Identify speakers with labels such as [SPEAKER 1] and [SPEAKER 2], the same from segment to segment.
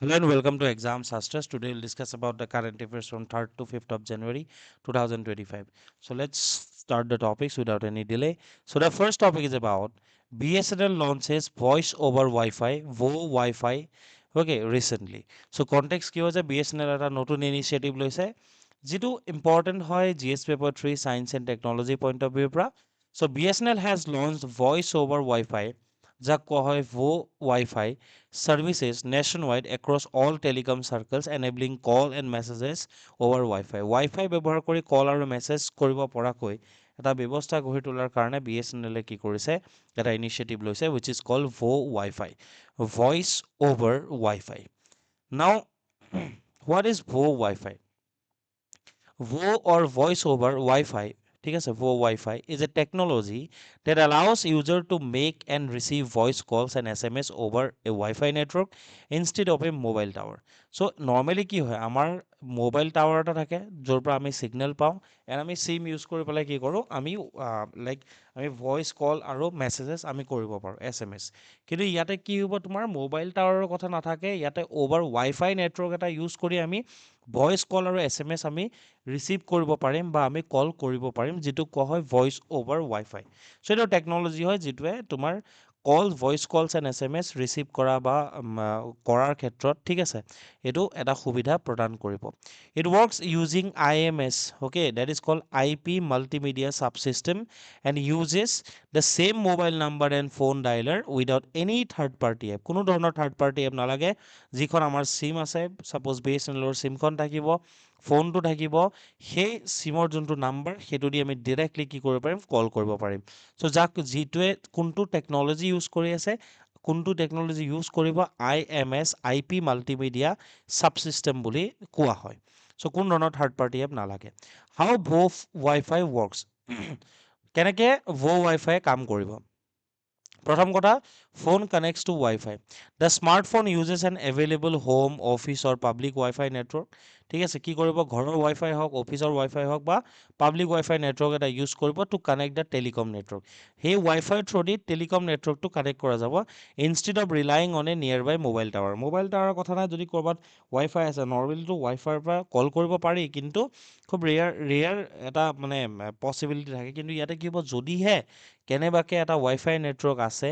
[SPEAKER 1] Hello and welcome to Exam Sastras. Today we'll discuss about the current affairs from 3rd to 5th of January 2025. So let's start the topics without any delay. So the first topic is about BSNL launches voice over Wi-Fi, VO Wi-Fi, okay, recently. So context কি হৈছে BSNL এটা নতুন initiative লৈছে যিটো important হয় GS paper 3 science and technology point of ভিউৰ পৰা So BSNL has launched voice over Wi-Fi যাক কোৱা হয় VO Wi-Fi services nationwide across all telecom circles enabling call and messages over Wi-Fi. Wi-Fi ব্যৱহাৰ কৰি কল আৰু মেছেজ কৰিব পৰাকৈ এটা ব্যৱস্থা গঢ়ি তোলাৰ কাৰণে BSNL কি কৰিছে এটা ইনিচিয়েটিভ লৈছে which is called VO Wi-Fi, voice over Wi-Fi. Now what is VO Wi-Fi? VO or voice over Wi-Fi, ঠিক আছে, VO Wi-Fi is a technology that allows user to make and receive voice calls and SMS over a Wi-Fi network instead of a mobile tower. So normally কি হয় আমাৰ mobile tower এটা থাকে য'ৰ পৰা আমি সিগনেল পাওঁ এণ্ড আমি চিম ইউজ কৰি পেলাই কি কৰোঁ আমি লাইক আমি ভইচ কল আৰু মেছেজেছ আমি কৰিব পাৰোঁ SMS কিন্তু ইয়াতে কি হ'ব তোমাৰ মোবাইল টাৱাৰৰ কথা নাথাকে ইয়াতে অভাৰ ৱাইফাই নেটৱৰ্ক এটা ইউজ কৰি আমি ভইচ কল আৰু SMS আমি ৰিচিভ কৰিব পাৰিম বা আমি কল কৰিব পাৰিম যিটো কোৱা হয় ভইচ অভাৰ ৱাইফাই চ' এইটো টেকন'লজি হয় যিটোৱে তোমাৰ call voice calls and SMS receive কৰা বা কৰাৰ ক্ষেত্ৰত ঠিক আছে এইটো এটা সুবিধা প্ৰদান কৰিব it works using IMS okay that is called IP multimedia subsystem and uses the same mobile number and phone dialer without any third party app কোনো ধৰণৰ থাৰ্ড পাৰ্টি এপ নালাগে যিখন আমাৰ চিম আছে ছাপ'জ BSNLৰ চিমখন থাকিব ফোনটো থাকিব সেই চিমৰ যোনটো নাম্বাৰ সেইটো দি আমি ডিৰেক্টলি কি কৰিব পাৰিম কল কৰিব পাৰিম চ' যাক যিটোৱে কোনটো টেকন'লজি ইউজ কৰি আছে কোনটো টেকন'লজি ইউজ কৰিব IMS IP মাল্টিমিডিয়া ছাবছিষ্টেম বুলি কোৱা হয় চ' কোনো ধৰণৰ থাৰ্ড পাৰ্টি এপ নালাগে হাউ ভো ৱাইফাই ৱৰ্কছ কেনেকৈ ভো ৱাইফাই কাম কৰিব প্ৰথম কথা phone connects to wifi the smartphone uses an available home office or public wifi network ঠিক আছে কি কৰিব ঘৰৰ ৱাইফাই হওক অফিচৰ ৱাইফাই হওক বা পাব্লিক ৱাইফাই নেটৱৰ্ক এটা ইউজ কৰিব to connect the telecom network সেই ৱাইফাই থ্ৰুদি টেলিকম নেটৱৰ্কটো কানেক্ট কৰা যাব ইনষ্টেড অফ ৰিলাইং অন এ নিয়াৰ বাই মোবাইল টাৱাৰৰ কথা নাই যদি ক'ৰবাত ৱাইফাই আছে নৰ্মেলিটো ৱাইফাইৰ পৰা কল কৰিব পাৰি কিন্তু খুব ৰেয়াৰ এটা মানে পচিবিলিটি থাকে কিন্তু ইয়াতে কি হ'ব যদিহে কেনেবাকৈ এটা ৱাইফাই নেটৱৰ্ক আছে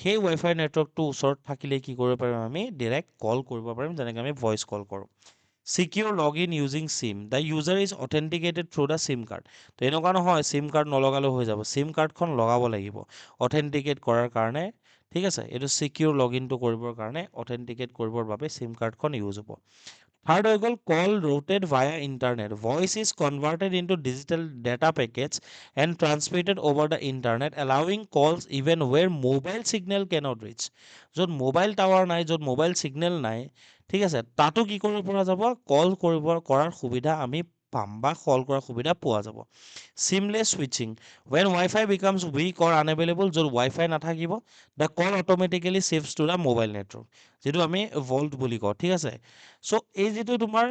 [SPEAKER 1] সেই ৱাইফাই নেটৱৰ্কটো ওচৰত থাকিলে কি কৰিব পাৰিম আমি ডিৰেক্ট কল কৰিব পাৰিম যেনেকৈ আমি ভইচ কল কৰোঁ Secure login using SIM. The user is authenticated through the SIM card. তো এনেকুৱা নহয় চিম কাৰ্ড নলগালেও হৈ যাব চিম কাৰ্ডখন লগাব লাগিব অথেণ্টিকেট কৰাৰ কাৰণে ঠিক আছে এইটো চিকিউৰ লগইনটো কৰিবৰ কাৰণে অথেণ্টিকেট কৰিবৰ বাবে চিম কাৰ্ডখন ইউজ হ'ব থাৰ্ড হৈ গ'ল call routed via internet voice is converted into digital data package and transmitted over the internet allowing calls even where mobile signal cannot reach য'ত মোবাইল টাৱাৰ নাই য'ত মোবাইল ছিগনেল নাই ঠিক আছে তাতো কি কৰিব পৰা যাব কল কৰাৰ সুবিধা আমি পাম বা কল কৰাৰ সুবিধা পোৱা যাব seamless switching when WiFi becomes weak or unavailable য'ত ৱাইফাই নাথাকিব দ্য কল অট'মেটিকেলি ছেভছ টু দ্য মোবাইল নেটৱৰ্ক যিটো আমি ভল্ট বুলি কওঁ ঠিক আছে চ' এই যিটো তোমাৰ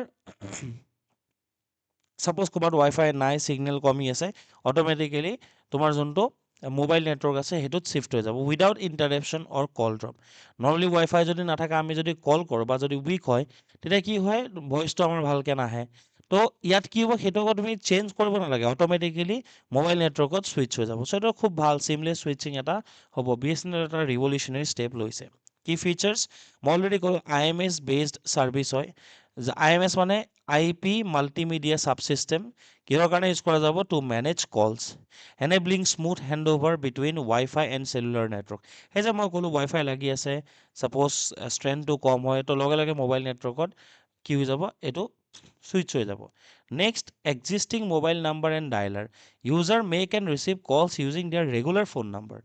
[SPEAKER 1] ছাপ'জ ক'ৰবাত ৱাইফাই নাই ছিগনেল কমি আছে অট'মেটিকেলি তোমাৰ যোনটো মোবাইল নেটৱৰ্ক আছে সেইটোত শ্বিফ্ট হৈ যাব উইদাউট ইণ্টাৰেপশ্যন অৰ কল ড্ৰপ নৰ্মেলি ৱাইফাই যদি নাথাকে আমি যদি কল কৰোঁ বা যদি উইক হয় তেতিয়া কি হয় ভইচটো আমাৰ ভালকৈ নাহে তো ইয়াত কি হ'ব সেইটো আকৌ তুমি চেঞ্জ কৰিব নালাগে অট'মেটিকেলি মোবাইল নেটৱৰ্কত ছুইচ হৈ যাব চ' এইটো খুব ভাল চিমলেছ ছুইচিং এটা হ'ব BSNL এটা ৰিভলিউচনেৰী ষ্টেপ লৈছে কি ফিচাৰ্ছ মই অলৰেডি ক'লোঁ IMS বেছড ছাৰ্ভিচ হয় IMS মানে IP মাল্টিমিডিয়া ছাবছিষ্টেম কিহৰ কাৰণে ইউজ কৰা যাব to manage calls enabling smooth handover between wifi and cellular network সেই যে মই ক'লোঁ ৱাইফাই লাগি আছে ছাপ'জ ষ্ট্ৰেণ্ডটো কম হয় তো লগে লগে মোবাইল নেটৱৰ্কত কি হৈ যাব এইটো ছুইচ হৈ যাব next existing mobile number and dialer user make and receive calls using their regular phone number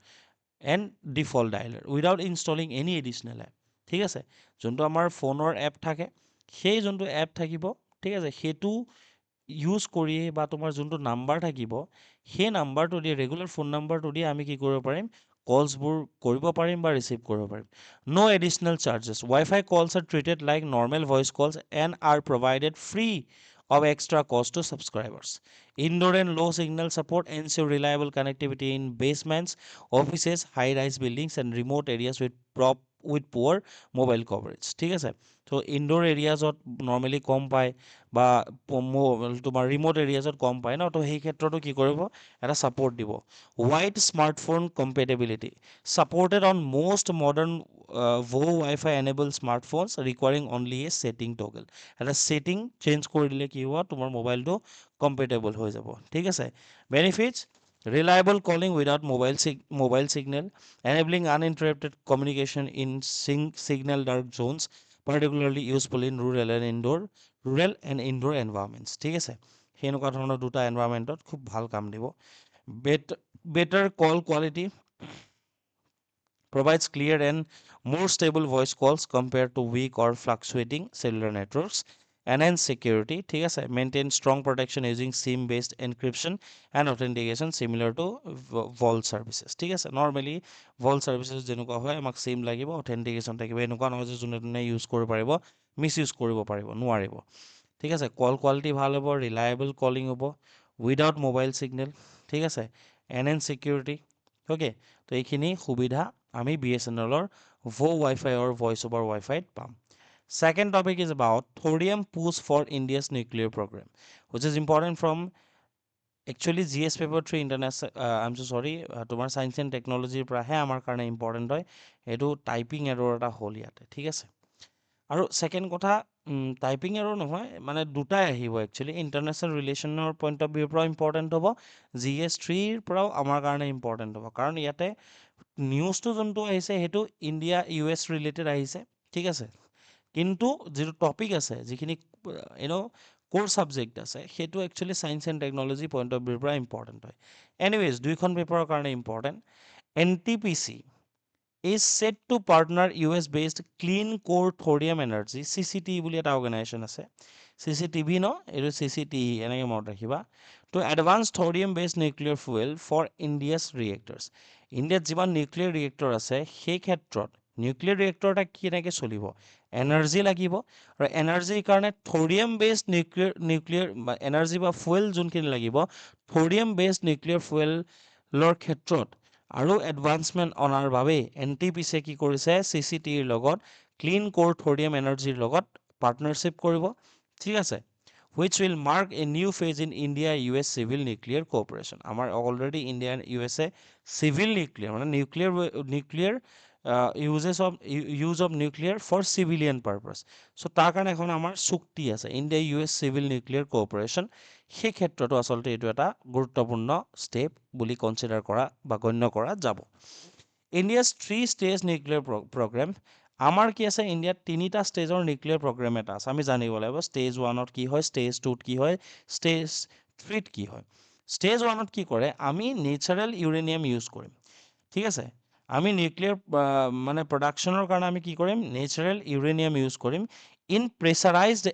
[SPEAKER 1] and default dialer without installing any additional app ঠিক আছে যোনটো আমাৰ ফোনৰ এপ থাকে সেই যোনটো এপ থাকিব ঠিক আছে সেইটো ইউজ কৰিয়ে বা তোমাৰ যোনটো নাম্বাৰ থাকিব সেই নাম্বাৰটো দিয়ে ৰেগুলাৰ ফোন নাম্বাৰটো দিয়ে আমি কি কৰিব পাৰিম কলছবোৰ কৰিব পাৰিম বা ৰিচিভ কৰিব পাৰিম no' additional charges WiFi calls are treated like normal voice calls and are provided free of extra cost to subscribers. Indoor and low signal support ensure reliable connectivity in basements, offices, high-rise buildings, and remote areas with with poor mobile coverage ঠিক আছে তো indoor এৰিয়াজত normally কম পায় বা তোমাৰ remote এৰিয়াজত কম পায় ন তো সেই ক্ষেত্ৰতো কি কৰিব এটা ছাপৰ্ট দিব wide smartphone compatibility supported on most modern VoWo Wi-Fi enabled smartphones requiring only a setting toggle এটা setting change কৰি দিলে কি হ'ব তোমাৰ মোবাইলটো compatible হৈ যাব ঠিক আছে benefits reliable calling without mobile signal enabling uninterrupted communication in signal dark zones particularly useful in rural and indoor environments ঠিক আছে সেনেকুৱা ধৰণৰ দুটা এনভাইৰনমেণ্টত খুব ভাল কাম দিব better call quality provides clear and more stable voice calls compared to weak or fluctuating cellular networks. Enhance security, ঠিক আছে, maintain strong protection using SIM based encryption and authentication similar to vault services. ঠিক আছে, normally vault services যেনেকুৱা হয় আমাক SIM লাগিব, authentication থাকিব, এনেকুৱা নহয় যে যোনে যোনে ইউজ কৰিব পাৰিব, মিছইউজ কৰিব পাৰিব, নোৱাৰিব। ঠিক আছে, কল কোৱালিটি ভাল হ'ব, ৰিলায়েবল কলিং হ'ব, উইদাউট মোবাইল ছিগনেল, ঠিক আছে, এনহেন্স ছিকিউৰিটি, অ'কে, তো এইখিনি সুবিধা আমি BSNLৰ VoWo Wi-Fi or voice over Wi-Fi পাম। Second topic is about thorium push for India's nuclear program, which is important from actually GS paper 3 international I'm so sorry তোমাৰ science and টেকনলজিৰ পৰাহে আমাৰ কাৰণে important হয় এইটো টাইপিং এৰৰ এটা হ'ল ইয়াতে ঠিক আছে আৰু ছেকেণ্ড কথা টাইপিং এৰৰ নহয় মানে দুটাই আহিব একচুৱেলি ইণ্টাৰনেশ্যনেল ৰিলেশ্যনৰ পইণ্ট অফ ভিউৰ পৰা ইম্পৰ্টেণ্ট হ'ব GS3ৰ পৰাও আমাৰ কাৰণে ইম্পৰ্টেণ্ট হ'ব কাৰণ ইয়াতে নিউজটো যোনটো আহিছে সেইটো ইণ্ডিয়া US ৰিলেটেড আহিছে ঠিক আছে কিন্তু যিটো টপিক আছে যিখিনি কোৰ ছাবজেক্ট আছে সেইটো actually science and technology point of ভিউৰ পৰা ইম্পৰ্টেণ্ট হয় এনিৱেজ দুইখন পেপাৰৰ কাৰণে important NTPC is said to partner US based clean core thorium energy CCTE বুলি এটা অৰ্গেনাইজেশ্যন আছে CCTV ন এইটো CCTE এনেকৈ মনত ৰাখিবা to advance thorium based nuclear fuel for India's reactors ইণ্ডিয়াত যিমান নিউক্লিয়াৰ ৰিয়েক্টৰ আছে সেই ক্ষেত্ৰত নিউক্লিয়াৰ ৰিয়েক্টৰ এটা কেনেকৈ চলিব এনাৰ্জি লাগিব আৰু এনাৰ্জিৰ কাৰণে থৰিয়াম বেছড নিউক্লিয়াৰ এনাৰ্জি বা ফুৱেল যোনখিনি লাগিব থৰিয়াম বেছড নিউক্লিয়াৰ ফুৱেলৰ ক্ষেত্ৰত আৰু এডভান্সমেণ্ট অনাৰ বাবে NTPCয়ে কি কৰিছে CCTEৰ লগত ক্লিন কোৰ থৰিয়াম এনাৰ্জিৰ লগত পাৰ্টনাৰশ্বিপ কৰিব ঠিক আছে which will mark a new phase in India-US civil nuclear cooperation. Amar already India and USA civil nuclear, nuclear use of nuclear for civilian purpose. So তাৰ কাৰণে এখন আমাৰ চুক্তি আছে India-US civil nuclear cooperation. সেই ক্ষেত্ৰতো আচলতে এইটো এটা গুৰুত্বপূৰ্ণ ষ্টেপ বুলি কনচিডাৰ কৰা বা গণ্য কৰা যাব India's 3-stage nuclear program আমাৰ কি আছে ইণ্ডিয়াত তিনিটা ষ্টেজৰ নিউক্লিয়াৰ প্ৰগ্ৰেম এটা আছে আমি জানিব লাগিব ষ্টেজ 1ত কি হয় ষ্টেজ 2ত কি হয় ষ্টেজ 3ত কি হয় ষ্টেজ 1ত কি কৰে আমি নেচাৰেল ইউৰেনিয়াম ইউজ কৰিম ঠিক আছে আমি নিউক্লিয়াৰ মানে প্ৰডাকশ্যনৰ কাৰণে আমি কি কৰিম নেচাৰেল ইউৰেনিয়াম ইউজ কৰিম ইন প্ৰেছাৰাইজড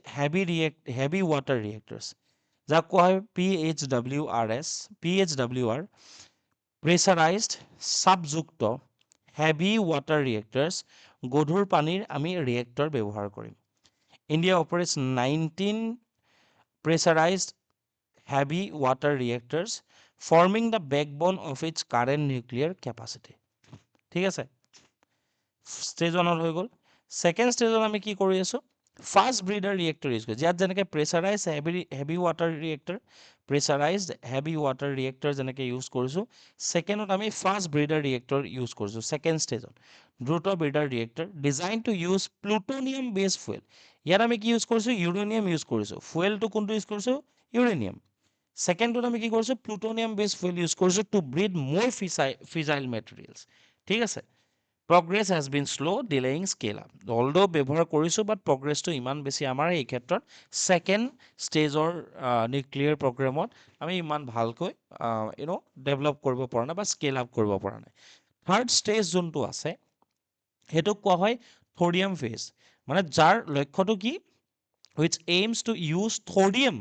[SPEAKER 1] হেভি ৱাটাৰ ৰিয়েক্টৰ্ছ যাক কোৱা হয় PHWR প্ৰেছাৰাইজড চাপযুক্ত হেভি ৱাটাৰ ৰিয়েক্টৰ্ছ গধুৰ পানীৰ আমি ৰিয়েক্টৰ ব্যৱহাৰ কৰিম India operates 19 pressurized heavy water reactors forming the backbone of its current nuclear capacity ঠিক আছে ষ্টেজ 1 হৈ গ'ল সেকেন্ড ষ্টেজত আমি কি কৰি আছো ফাষ্ট ব্ৰিডাৰ ৰিয়েক্টৰ ইউজ কৰিছো ইয়াত যেনেকৈ pressurise heavy water reactor pressurised heavy water reactor যেনেকৈ ইউজ কৰিছো সেকেণ্ডত আমি ফাষ্ট ব্ৰিডাৰ ৰিয়েক্টৰ ইউজ কৰিছো সেকেণ্ড ষ্টেজত দ্ৰুত breeder reactor designed to use plutonium based fuel ইয়াত আমি কি ইউজ কৰিছো ইউৰেনিয়াম ইউজ কৰিছো ফুৱেলটো কোনটো ইউজ কৰিছো ইউৰেনিয়াম সেকেণ্ডত আমি কি কৰিছো প্লুটনিয়াম বেছ ফুৱেল ইউজ কৰিছো টু ব্ৰিড মোৰ ফিজাইল মেটেৰিয়েলছ ঠিক আছে progress has been slow delaying scale up although ব্যৱহাৰ কৰিছো but progressটো ইমান বেছি আমাৰ এই ক্ষেত্ৰত সেকেন্ড ষ্টেজৰ নিউক্লিয়াৰ প্ৰগ্ৰামত আমি ইমান ভালকৈ ডেভেলপ কৰিব পৰা নাই বা স্কেল আপ কৰিব পৰা নাই থাৰ্ড ষ্টেজ যোনটো আছে হেতুক কোৱা হয় থৰিয়াম ফেজ মানে যাৰ লক্ষ্যটো কি which aims to use thorium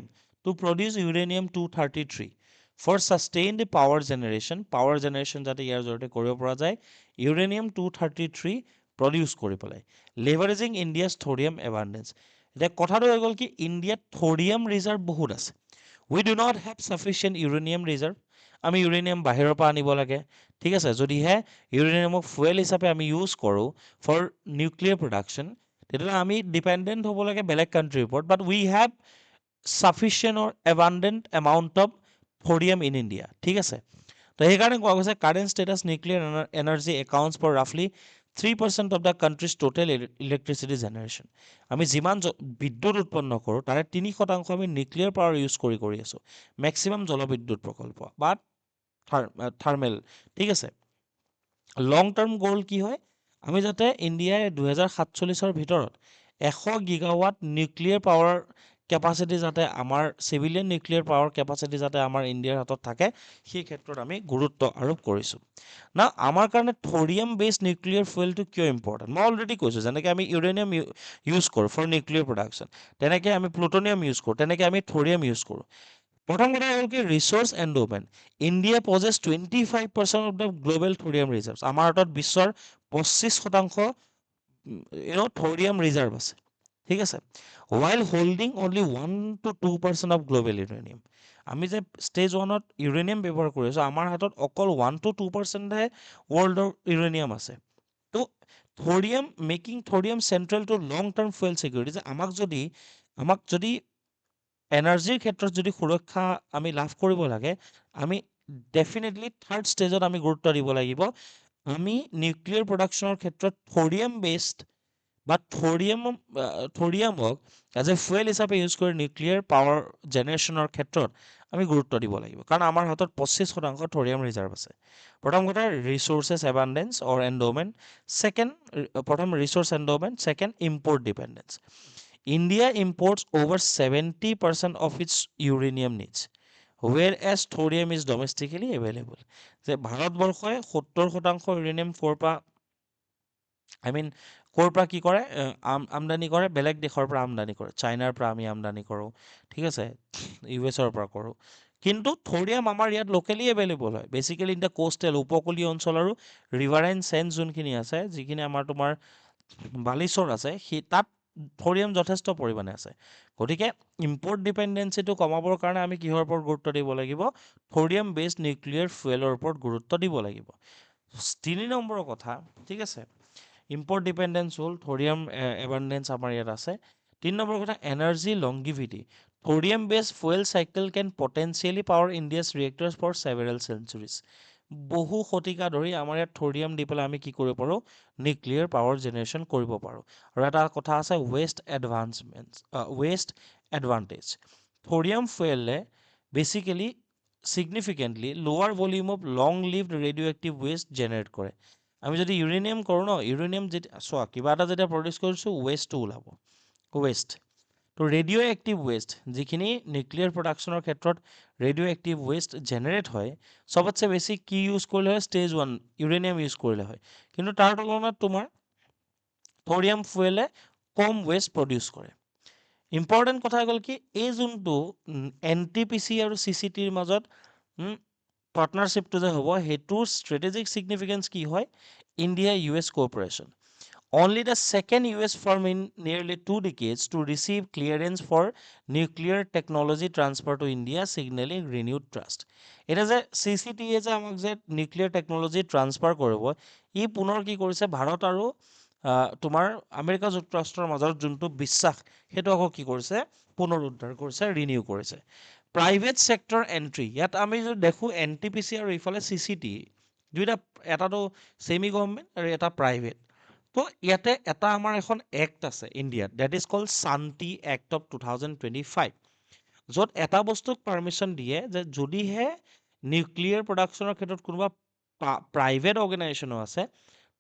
[SPEAKER 1] to produce uranium 233 for sustained power generation যাতে ইয়াৰ জৰিয়তে কৰিব পৰা যায় uranium 233 produce কৰি পেলাই leveraging India's thorium abundance এতিয়া কথাটো হৈ গ'ল কি ইণ্ডিয়াত থৰিয়াম ৰিজাৰ্ভ বহুত আছে we do not have sufficient uranium reserve আমি ইউৰেনিয়াম বাহিৰৰ পৰা আনিব লাগে ঠিক আছে, যদিহে ইউৰেনিয়ামক ফুৱেল হিচাপে আমি ইউজ কৰোঁ ফৰ নিউক্লিয়াৰ প্ৰডাকশ্যন, তেতিয়াহ'লে আমি ডিপেণ্ডেণ্ট হ'ব লাগে বেলেগ কাণ্ট্ৰিৰ ওপৰত, বাট উই have sufficient or abundant amount of thorium in India, ঠিক আছে। তো সেইকাৰণে কোৱা গৈছে current status nuclear energy accounts for ৰাফলি 3% of the country's total electricity generation. আমি যিমান বিদ্যুৎ উৎপন্ন কৰোঁ তাৰে 3% আমি নিউক্লিয়াৰ পাৱাৰ ইউজ কৰি আছোঁ, মেক্সিমাম জলবিদ্যুৎ প্ৰকল্প বা থাৰ্মেল, ঠিক আছে। লং টাৰ্ম গ'ল কি হয়, আমি যাতে ইণ্ডিয়াই 2047 ভিতৰত 100 গিগাৱাট নিউক্লিয়াৰ পাৱাৰ কেপাচিটি যাতে আমাৰ চিভিলিয়ান নিউক্লিয়াৰ পাৱাৰ কেপাচিটি যাতে আমাৰ ইণ্ডিয়াৰ হাতত থাকে, সেই ক্ষেত্ৰত আমি গুৰুত্ব আৰোপ কৰিছোঁ। না আমাৰ কাৰণে থৰিয়াম বেছড নিউক্লিয়াৰ ফুৱেলটো কিয় ইম্পৰ্টেণ্ট, মই অলৰেডি কৈছোঁ, যেনেকৈ আমি ইউৰেনিয়াম ইউজ কৰোঁ ফৰ নিউক্লিয়াৰ প্ৰডাকশ্যন, তেনেকৈ আমি প্লুটনিয়াম ইউজ কৰোঁ, তেনেকৈ আমি থৰিয়াম ইউজ কৰোঁ। প্ৰথম কথা হ'ল কি resource endowment, India possesses 25% of the global thorium reserves. আমাৰ হাতত বিশ্বৰ 25% থৰিয়াম ৰিজাৰ্ভ আছে, ঠিক আছে। while holding only 1 to 2% of global uranium, আমি যে ষ্টেজ 1ত ইউৰেনিয়াম ব্যৱহাৰ কৰি আছোঁ, আমাৰ হাতত অকল 1 to 2%হে ৱৰ্ল্ডৰ ইউৰেনিয়াম আছে। তো thorium making thorium central two লং টাৰ্ম ফুৱেল ছিকিউৰিটি, যে আমাক যদি এনাৰ্জিৰ ক্ষেত্ৰত যদি সুৰক্ষা আমি লাভ কৰিব লাগে, আমি ডেফিনেটলি থাৰ্ড ষ্টেজত আমি গুৰুত্ব দিব লাগিব। আমি নিউক্লিয়াৰ প্ৰডাকশ্যনৰ ক্ষেত্ৰত থৰিয়াম বেছড বা থৰিয়ামক এজ এ ফুৱেল হিচাপে ইউজ কৰি নিউক্লিয়াৰ পাৱাৰ জেনেৰেশ্যনৰ ক্ষেত্ৰত আমি গুৰুত্ব দিব লাগিব, কাৰণ আমাৰ হাতত 25% থৰিয়াম ৰিজাৰ্ভ আছে। প্ৰথম কথা ৰিচোৰ্চেছ এবাণ্ডেঞ্চ অৰ এণ্ড'মেণ্ট, প্ৰথম resource endowment, second import dependence. India imports over 70% of its uranium needs, whereas thorium is domestically available. যে ভাৰতবৰ্ষই 70% ইউৰেনিয়াম ক'ৰ পৰা কি কৰে, আমদানি কৰে, বেলেগ দেশৰ পৰা আমদানি কৰে, চাইনাৰ পৰা আমি আমদানি কৰোঁ, ঠিক আছে, US-ৰ পৰা কৰোঁ। কিন্তু থৰিয়াম আমাৰ ইয়াত লোকেলি এভেইলেবল হয়, বেচিকেলি ইন দ্য কোষ্টেল উপকূলীয় অঞ্চল আৰু ৰিভাৰাইন চেঞ্চ যোনখিনি আছে, যিখিনি আমাৰ তোমাৰ বালিচৰ আছে, সেই তাত থৰিয়াম যথেষ্ট পৰিমাণে আছে। গতিকে ইম্পৰ্ট ডিপেণ্ডেঞ্চিটো কমাবৰ কাৰণে আমি কিহৰ ওপৰত গুৰুত্ব দিব লাগিব, থৰিয়াম বেছড নিউক্লিয়াৰ ফুৱেলৰ ওপৰত গুৰুত্ব দিব লাগিব। 3 নম্বৰৰ কথা, ঠিক আছে, ইম্পৰ্ট ডিপেণ্ডেঞ্চ হ'ল, থৰিয়াম এবাণ্ডেঞ্চ আমাৰ ইয়াত আছে। 3 নম্বৰ কথা energy longevity, thorium based fuel cycle can potentially power India's reactors for several centuries. বহু শতিকা ধৰি আমাৰ ইয়াত থৰিয়াম দি পেলাই আমি কি কৰিব পাৰোঁ, নিউক্লিয়াৰ পাৱাৰ জেনেৰেশ্যন কৰিব পাৰোঁ। আৰু এটা কথা আছে ৱেষ্ট এডভান্টেজ, থৰিয়াম ফুৱেলে basically significantly lower volume of long lived radioactive waste generate কৰে। আমি যদি ইউৰেনিয়াম কৰোঁ ন, ইউৰেনিয়াম যেতিয়া চোৱা কিবা এটা যেতিয়া প্ৰডিউচ কৰিছোঁ, ৱেষ্টটো ওলাব, ৱেষ্ট। তো ৰেডিঅ' এক্টিভ ৱেষ্ট, যিখিনি নিউক্লিয়াৰ প্ৰডাকশ্যনৰ ক্ষেত্ৰত ৰেডিঅ' এক্টিভ ৱেষ্ট জেনেৰেট হয়, চবতছে বেছি কি ইউজ কৰিলে হয়, ষ্টেজ 1 ইউৰেনিয়াম ইউজ কৰিলে হয়। কিন্তু তাৰ তুলনাত তোমাৰ থৰিয়াম ফুৱেলে কম ৱেষ্ট প্ৰডিউচ কৰে। ইম্পৰ্টেণ্ট কথা গ'ল কি এই যোনটো NTPC আৰু CCTৰ মাজত পাৰ্টনাৰশ্বিপটো যে হ'ব, সেইটোৰ ষ্ট্ৰেটেজিক ছিগনিফিকেঞ্চ কি হয়, India US cooperation. Only the second US firm in nearly 2 decades to receive clearance for nuclear technology transfer to India, signaling renewed trust. এটা যে CCTয়ে যে আমাক যে নিউক্লিয়াৰ টেকন'লজি ট্ৰান্সফাৰ কৰিব, ই পুনৰ কি কৰিছে, ভাৰত আৰু তোমাৰ আমেৰিকা যুক্তৰাষ্ট্ৰৰ মাজত যোনটো বিশ্বাস, সেইটো আকৌ কি কৰিছে, পুনৰুদ্ধাৰ কৰিছে, ৰিনিউ কৰিছে। প্ৰাইভেট ছেক্টৰ এণ্ট্ৰি, ইয়াত আমি যদি দেখোঁ NTPC আৰু ইফালে CCT, দুইটা, এটাটো ছেমি গভৰ্ণমেণ্ট আৰু এটা প্ৰাইভেট। তো ইয়াতে এটা আমাৰ এখন এক্ট আছে ইণ্ডিয়াত, ডেট ইজ কল্ড শান্তি এক্ট অফ 2025, য'ত এটা বস্তুক পাৰ্মিশ্যন দিয়ে যে যদিহে নিউক্লিয়াৰ প্ৰডাকশ্যনৰ ক্ষেত্ৰত কোনোবা প্ৰাইভেট অৰ্গেনাইজেশ্যনো আছে,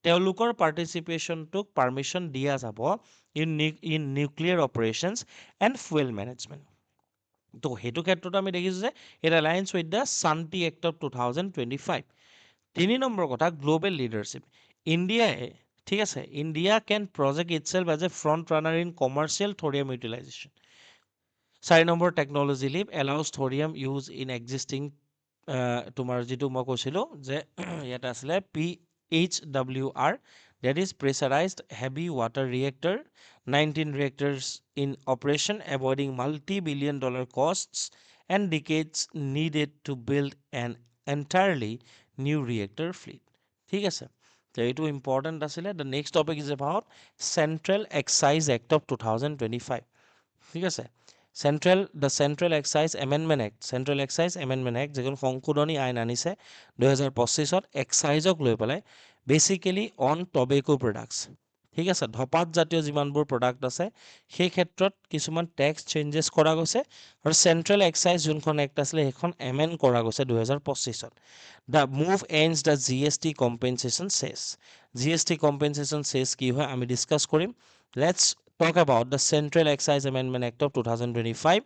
[SPEAKER 1] তেওঁলোকৰ পাৰ্টিচিপেশ্যনটোক পাৰ্মিশ্যন দিয়া যাব in nuclear operations and fuel management. তো সেইটো ক্ষেত্ৰত আমি দেখিছোঁ যে it alliance with the Shanti act of 2025। 3 number কথা গ্ল'বেল লিডাৰশ্বিপ, ইণ্ডিয়াই, ঠিক আছে, India can project itself as a front runner in commercial thorium utilisation. 4 number technology leave allows thorium use in existing, তোমাৰ যিটো মই কৈছিলোঁ যে ইয়াতে আছিলে PHWR, that is pressurized heavy water reactor, 19 reactors in operation, avoiding multi-billion-dollar costs and decades needed to build an entirely new reactor fleet. ঠিক আছে, তো এইটো ইম্পৰ্টেণ্ট আছিলে. The next topic is about central excise act of 2025. ঠিক আছে, the central excise amendment act, central excise amendment act যিখন সংশোধনী আইন আনিছে 2025ত এক্সাইজক লৈ পেলাই, বেচিকেলি অন টবেকো প্ৰডাক্টছ. ঠিক আছে, ধঁপাত জাতীয় যিমানবোৰ প্ৰডাক্ট আছে সেই ক্ষেত্ৰত কিছুমান টেক্স চেঞ্জেছ কৰা গৈছে, আৰু চেণ্ট্ৰেল এক্সাইজ যোনখন এক্ট আছিলে সেইখন এমেণ্ড কৰা গৈছে 2025ত. The move ends the G S T compensation cess. G S T compensation cess কি হয় আমি ডিছকাছ কৰিম. Let's talk about the central excise amendment act of 2025.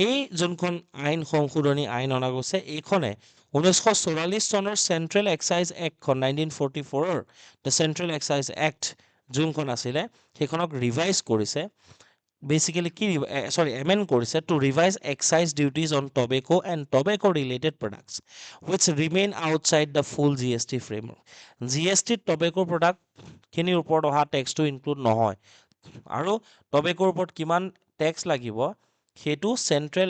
[SPEAKER 1] এই যোনখন আইন সংশোধনী আইন অনা গৈছে এইখনে 1944 চনৰ চেণ্ট্ৰেল এক্সাইজ এক্টখন 1944ৰ দ্য চেণ্ট্ৰেল এক্সাইজ এক্ট যোনখন আছিলে সেইখনক ৰিভাইজ কৰিছে, বেচিকেলি কি এমেণ্ড কৰিছে to revise excise duties on tobacco and tobacco related products which remain outside the full G S T framework. G S টিত টবেকো প্ৰডাক্টখিনিৰ ওপৰত অহা টেক্সটো ইনক্লুড নহয়, আৰু টবেকোৰ ওপৰত কিমান টেক্স লাগিব সেইটো চেণ্ট্ৰেল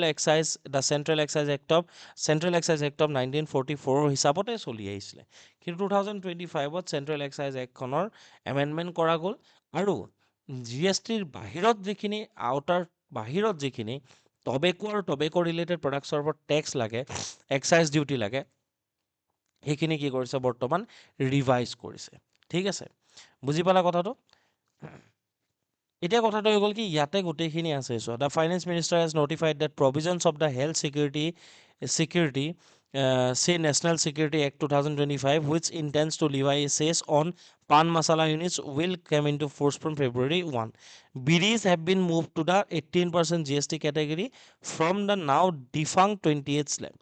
[SPEAKER 1] এক্সাইজ এক্ট অফ 1944 হিচাপতে চলি আহিছিলে. কিন্তু 2025ত চেণ্ট্ৰেল এক্সাইজ এক্টখনৰ এমেণ্ডমেণ্ট কৰা গ'ল, আৰু জি এছ টিৰ বাহিৰত যিখিনি বাহিৰত যিখিনি টবেকো আৰু টবেকো ৰিলেটেড প্ৰডাক্টছৰ ওপৰত টেক্স লাগে, এক্সাইজ ডিউটি লাগে, সেইখিনি কি কৰিছে বৰ্তমান ৰিভাইজ কৰিছে. ঠিক আছে, বুজি পালা কথাটো? এতিয়া কথাটো হৈ গ'ল কি ইয়াতে গোটেইখিনি আছে. So' the finance minister has notified that provisions of the health security national security act 2025 which intends to levy cess on pan masala units will come into force from February 1. BDs have been moved to the 18% GST category from the now defunct 28 slab.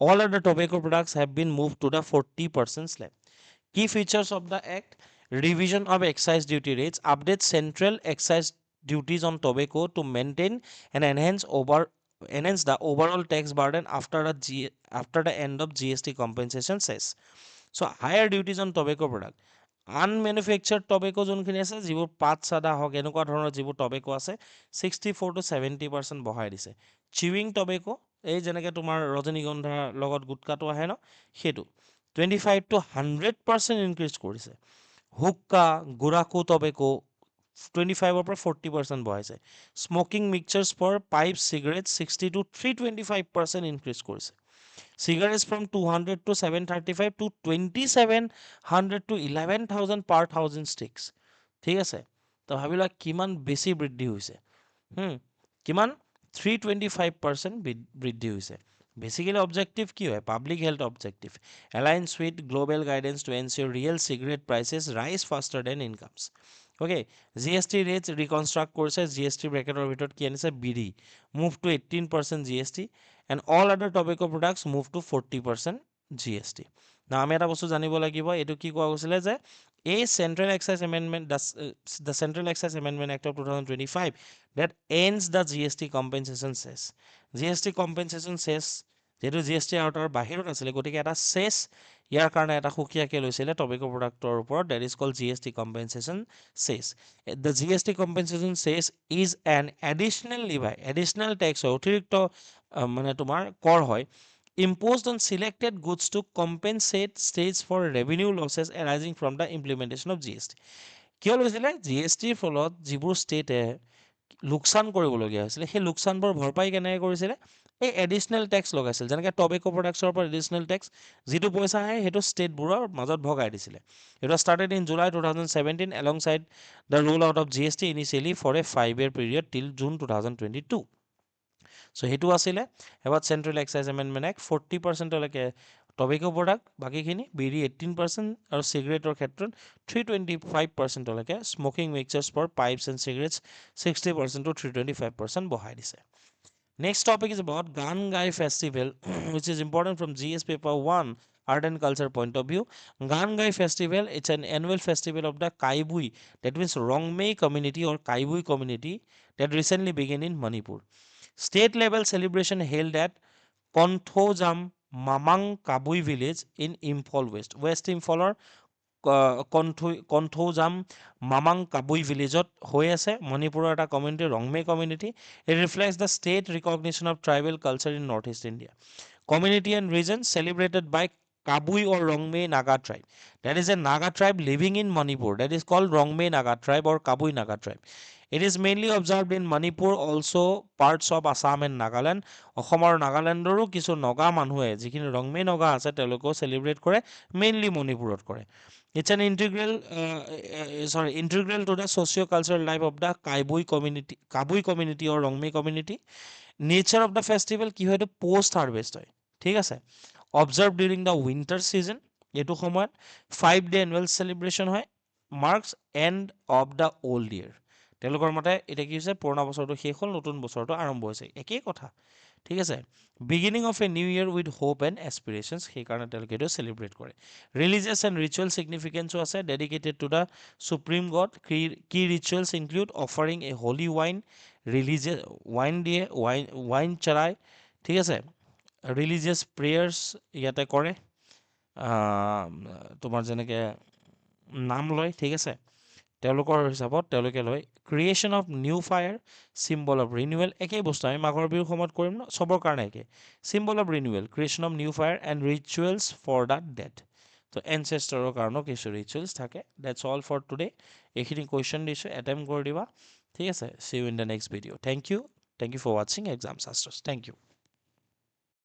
[SPEAKER 1] All other tobacco products have been moved to the 40% slab. Key features of the act: revision of excise duty rates, update central excise duties on tobacco to maintain and enhance the overall tax burden after the end of GST compensation cess. So higher duties on tobacco product. আনমেনুফেকচাৰ্ড টবেকো যোনখিনি আছে, যিবোৰ পাত চাদা হওক এনেকুৱা ধৰণৰ যিবোৰ টবেকো আছে 64 to 70% বঢ়াই দিছে. চিউইং টবেকো, এই যেনেকৈ তোমাৰ ৰজনীগন্ধাৰ লগত গুটকাটো আহে ন, সেইটো 25 to 100% ইনক্ৰিজ কৰিছে. হুক্কা গুৰাকো টবেকো 25ৰ পৰা 40% বঢ়াইছে. Smoking mixtures for pipe cigarette 60 to 325% increase কৰিছে. Cigarettes from 200 to 735 to 2700 to 11,000 per 1000 sticks. ঠিক আছে, তো ভাবিলা কিমান বেছি বৃদ্ধি হৈছে, কিমান 325% বৃদ্ধি হৈছে. বেচিকেলি অবজেক্টিভ কি হয়? Public health objective, aligns with global guidance to ensure real cigarette prices rise faster than incomes. Okay, G S T rates reconstruct কৰিছে. জি এছ টি ব্ৰেকেটৰ ভিতৰত কি আনিছে? Bidi move to 18% G S T and all other tobacco products move to 40% GST. Now আমি এটা বস্তু জানিব লাগিব, এইটো কি কোৱা গৈছিলে যে এই central excise amendment the central excise amendment act of 2025 that ends the GST compensation cess. GST compensation cess যেহেতু জি এছ টি আউটাৰ বাহিৰত আছিলে, গতিকে এটা চেছ ইয়াৰ কাৰণে এটা সুকীয়াকৈ লৈছিলে টবেকো প্ৰডাক্টৰ ওপৰত, that is called G S T compensation cess. The G S T compensation cess is an additional levy, additional tax হয়, অতিৰিক্ত মানে তোমাৰ কৰ হয়, imposed on selected goods to compensate states for revenue losses arising from the implementation of GST. কিয় লৈছিলে? G S টিৰ ফলত যিবোৰ ষ্টেটে লোকচান কৰিবলগীয়া হৈছিলে সেই লোকচানবোৰ ভৰপাই কেনেকৈ কৰিছিলে? এই এডিশ্যনেল টেক্স লগাইছিল, যেনেকৈ টবেকো প্ৰডাক্টছৰ ওপৰত এডিশ্যনেল টেক্স, যিটো পইচা আহে সেইটো ষ্টেটবোৰৰ মাজত ভগাই দিছিলে. It was started in July 2017 alongside the roll out of G S T initially for a 5-year period till June 2022. So' সেইটো আছিলে about central excise amendment act. 40%লৈকে টবেকো প্ৰডাক্ট, বাকীখিনি বিড়ি 18%, আৰু চিগাৰেটৰ ক্ষেত্ৰত 325%লৈকে, smoking mixtures for pipes and cigarettes 60% to 325% বঢ়াই দিছে. Next topic is about Gangai Festival, which is important from GS paper 1 art and culture point of view. Gangai Festival, it's an annual festival of the Kaibui, that means Rongmei community or Kaibui community, that recently began in Manipur. State level celebration held at Konthojam Mamang Kabui village in Imphal West. West Imphaler কণ্ঠৌজাম Mamang কাবুই ভিলেজত হৈ আছে. মণিপুৰৰ এটা community, Rongmei community. It reflects the state recognition of tribal culture in north east India. Community and region celebrated by Kabui or Rongmei Naga tribe. That is a Naga tribe living in Manipur. That is called Rongmei Naga tribe or Kabui Naga tribe. It is mainly observed in Manipur, also parts of Assam and Nagaland. Assam আৰু নাগালেণ্ডৰো কিছু নগা মানুহে যিখিনি ৰংমে নগা আছে তেওঁলোকেও celebrate কৰে, mainly মণিপুৰত কৰে। It's an integral to the socio-cultural life of the Kabui community or Rongmei community. Nature of the festival কি হয়, এইটো post harvest হয়, ঠিক আছে। Observed during the winter season, এইটো সময়ত 5-day annual celebration হয়, marks end of the old year। তেওঁলোকৰ মতে এতিয়া কি হৈছে, পুৰণা বছৰটো শেষ হ'ল, নতুন বছৰটো আৰম্ভ হৈছে, একেই কথা, ঠিক আছে। Beginning of a new year with hope and aspirations, সেইকাৰণে তেওঁলোকে এইটো চেলিব্ৰেট কৰে। ৰিলিজিয়াছ এণ্ড ৰিচুৱেল ছিগনিফিকেঞ্চো আছে, dedicated to the supreme god. কি ৰিচুৱেলছ ইনক্লুড অফাৰিং এ হলি ৱাইন, ৰিলিজিয়াছ ৱাইন দিয়ে, ৱাইন চৰাই, ঠিক আছে। ৰিলিজিয়াছ প্ৰেয়াৰ্ছ ইয়াতে কৰে, তোমাৰ যেনেকৈ নাম লয়, ঠিক আছে, তেওঁলোকৰ হিচাপত তেওঁলোকে লয়। Creation of new fire, symbol of renewal, একেই বস্তু আমি মাঘৰ বিহুৰ সময়ত কৰিম ন, চবৰ কাৰণে একে। Symbol of renewal, creation of new fire and rituals for the dead. তো এনচেষ্টাৰৰ কাৰণেও কিছু ৰিচুৱেলছ থাকে। That's all for today. এইখিনি কুৱেশ্যন দিছোঁ, এটেম্প কৰি দিবা, ঠিক আছে। See you in the next video'. Thank you for ৱাচিং এক্সাম শাস্ত্ৰছ। Thank U.